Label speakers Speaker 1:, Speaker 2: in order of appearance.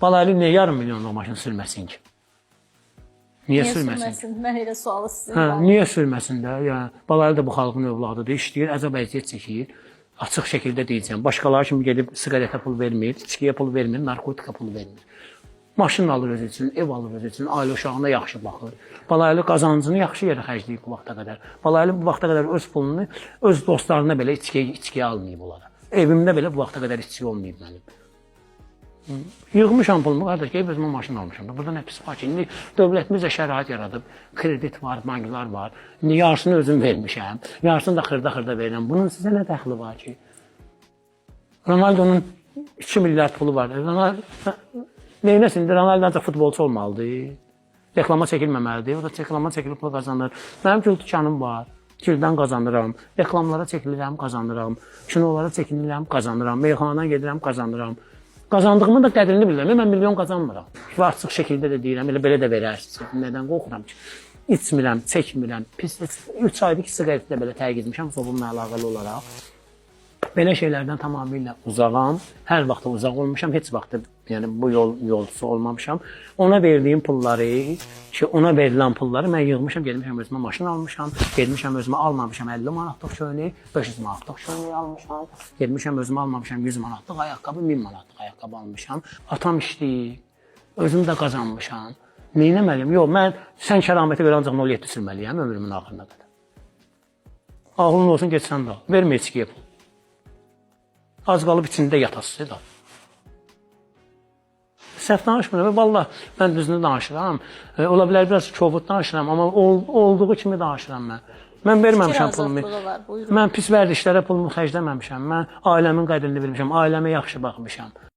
Speaker 1: Balaylı niyə yarım milyonluq maşın sürməsin ki? Niyə sürməsin?
Speaker 2: Mən elə sualı sizin
Speaker 1: Niyə sürməsin də? Yəni, Balaylı da bu xalqın övladıdır, işləyir, əzab əziyyət çəkir. Açıq şəkildə deyəcəm. Başqaları kimi gedib siqaretə pul vermir, içkiyə pul vermir, narkotika pul vermir. Maşın alır özü üçün, ev alır özü üçün, ailə uşağına yaxşı baxır. Balaylı qazancını yaxşı yerə xərcləyib bu vaxta qədər. Balaylı bu vaxta qədər öz pulunu öz dostlarına belə içkiyə almayıb onlara. Evimdə belə bu vaxta qədər içki olmayıb mənim. Yığmışam pulumu, qardaş, gəlib özümə maşın almışam. Burada nə pis var ki, indi dövlətimiz də şərait yaradıb, kredit var, banklar var. İndi yarısını özüm vermişəm, yarısını da xırda verirəm. Bunun sizə nə dəxli var ki? Ronaldo'nun 2 milyard pulu var. Neynəsin, Ronaldo ancaq futbolçu olmalıdır. Reklama çəkilməməlidir, o da reklama çəkilib pul qazanır. Mənim gül dükanım var, güldən qazanıram, reklamlara çəkilirəm, qazanıram, kinolara çəkilirəm, qazanıram, meyxanadan gedirəm, qazanıram. Qazandığımın da qədrini bilirəm, mən milyon qazanmıram. Açıq şəkildə də deyirəm, elə belə də verərsiniz. Nədən qorxuram ki? İçmirəm, çəkmirəm, pis. 3 aydır ki, siqaretlə belə təqib etmişəm, bununla əlaqəli olaraq. Belə şeylərdən tamamilə uzağam. Hər vaxt uzaq olmuşam, heç vaxt yəni bu yolcusu olmamışam. Ona verdiyim pulları, ona verilən pulları mən yığmışam, gelmişəm özümə maşın almışam, gelmişəm özümə almamışam 50 manatlıq köynək, 500 manatlıq köynək almışam, gelmişəm özümə almamışam 100 manatlıq ayaqqabı, 1000 manatlıq ayaqqabı almışam. Atam işləyir, özüm də qazanmışam. Neynəməliyim? Yox, mən sən kəraməti görə ancaq 07 sürməliyəm ömrümün axırına qədər. Ağlın olsun, geçsən də, vermə içkiyə pul. Az qalıb içində yatasıdır da. Səhv danışmıram. Vallahi mən düzünü danışıram. Ola bilər biraz kobud danışıram, amma olduğu kimi danışıram mən. Mən verməmişəm pulumu. Mən pis vərdişlərə pulumu xərcləməmişəm. Mən ailəmin qədrini bilmişəm, ailəmə yaxşı baxmışam.